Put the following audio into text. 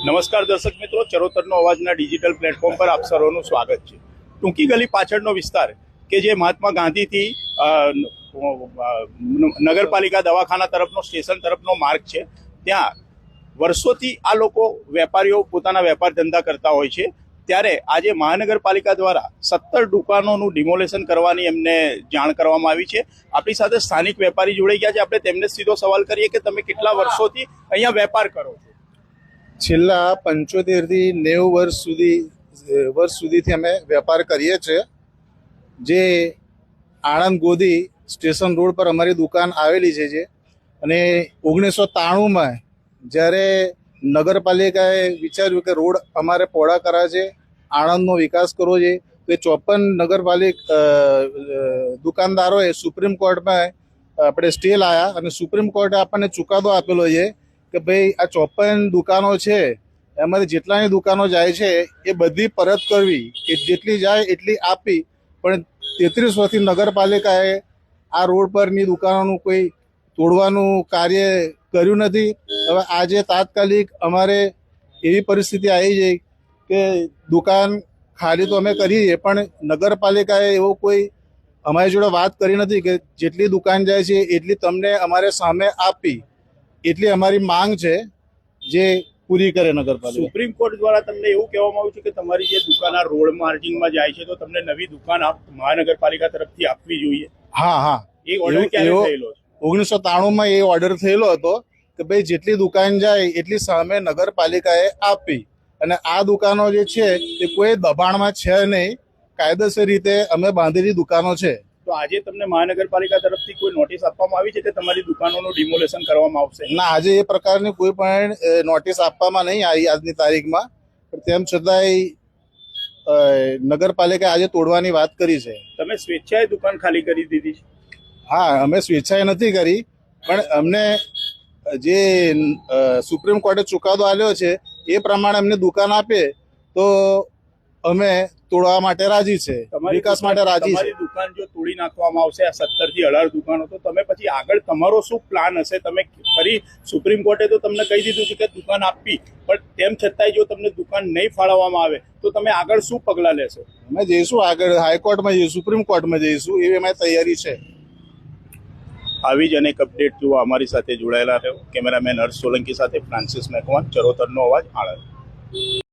નમસ્કાર દર્શક મિત્રો, ચરોતરનો અવાજના ડિજિટલ પ્લેટફોર્મ પર આપ સર્વનું સ્વાગત છે। ટૂંકી ગલી પાછળનો વિસ્તાર કે જે મહાત્મા ગાંધીથી નગરપાલિકા દવાખાના તરફનો સ્ટેશન તરફનો માર્ગ છે, ત્યાં વર્ષોથી આ લોકો વેપારીઓ પોતાના વેપાર ધંધા કરતા હોય છે। ત્યારે આજે મહાનગરપાલિકા દ્વારા 17 દુકાનોનું ડિમોલેશન કરવાની એમને જાણ કરવામાં આવી છે। આપણી સાથે સ્થાનિક વેપારી જોડાઈ ગયા છે, આપણે તેમને સીધો સવાલ કરીએ કે તમે કેટલા વર્ષોથી અહીંયા વેપાર કરો છો? છેલ્લા 75 થી 90 વર્ષ સુધીથી અમે વેપાર કરીએ છીએ। જે આણંદ ગોધી સ્ટેશન રોડ પર અમારી દુકાન આવેલી છે અને 1993માં જ્યારે નગરપાલિકાએ વિચાર્યું કે રોડ અમારે પહોળા કરવા છે, આણંદનો વિકાસ કરવો છે, તો 54 દુકાનદારોએ સુપ્રીમ કોર્ટમાં આપણે સ્ટે લાયા અને સુપ્રીમ કોર્ટે આપણને ચુકાદો આપેલો છે કે ભાઈ આ 54 દુકાનો છે એમાંથી જેટલાની દુકાનો જાય છે એ બધી પરત કરવી, કે જેટલી જાય એટલી આપી। પણ 33 વર્ષથી નગરપાલિકાએ આ રોડ પરની દુકાનોનું કોઈ તોડવાનું કાર્ય કર્યું નથી। હવે આજે તાત્કાલિક અમારે એવી પરિસ્થિતિ આવી છે કે દુકાન ખાલી તો અમે કરીએ પણ નગરપાલિકાએ એવો કોઈ અમારી જોડે વાત કરી નથી કે જેટલી દુકાન જાય છે એટલી તમને અમારે સામે આપી, એટલી અમારી માંગ છે જે પૂરી કરે નગરપાલિકા। સુપ્રીમ કોર્ટ દ્વારા તમને એવું કહેવામાં આવ્યું છે કે તમારી જે દુકાન આ રોડ માર્જિંગમાં જાય છે તો તમને નવી દુકાન મહાનગરપાલિકા તરફથી આપવી જોઈએ। હા, એ ઓર્ડર ક્યારે થયેલો છે? 1993માં એ ઓર્ડર થયેલો હતો કે ભાઈ જેટલી દુકાન જાય એટલી સામે નગરપાલિકાએ આપી, અને આ દુકાનો જે છે એ કોઈ દબાણમાં છે નહીં, કાયદેસર રીતે અમે બાંધેલી દુકાનો છે। તો આજે તમને મહાનગરપાલિકા તરફથી કોઈ નોટિસ આપવામાં આવી છે કે તમારી દુકાનોનું ડિમોલેશન કરવામાં આવશે? ના, આજે એ પ્રકારની કોઈ પણ નોટિસ આપવામાં નહીં આવી આજની તારીખમાં, પણ તેમ છતાંય નગરપાલિકાએ આજે તોડવાની વાત કરી છે। તમે સ્વેચ્છાએ દુકાન ખાલી કરી દીધી છે? હા, અમે સ્વેચ્છાએ નથી કરી, પણ અમને જે સુપ્રીમ કોર્ટે ચુકાદો આપ્યો છે એ પ્રમાણે અમને દુકાન આપે તો અમે તોડવા માટે રાજી છે, વિકાસ માટે રાજી છે। તમારી દુકાન જો તોડી નાખવામાં આવશે આ 17 થી 18 દુકાનો, તો તમે પછી આગળ તમારો શું પ્લાન હશે? તમે ફરી સુપ્રીમ કોર્ટે તો તમને કહી દીધું છે કે દુકાન આપવી, પણ તેમ છતાંય જો તમને દુકાન નહીં ફાળવવામાં આવે તો તમે આગળ શું પગલાં લેશો? અમે જઈશું આગળ, હાઈકોર્ટમાં જઈશું, સુપ્રીમ કોર્ટમાં જઈશું, એવી અમારી તૈયારી છે। આવી જ અનેક અપડેટ જોવા અમારી સાથે જોડાયેલા રહ્યો। કેમેરામેન હર્ષ સોલંકી સાથે ફ્રાન્સિસ મેકવાન, ચરોતરનો અવાજ, આણંદ।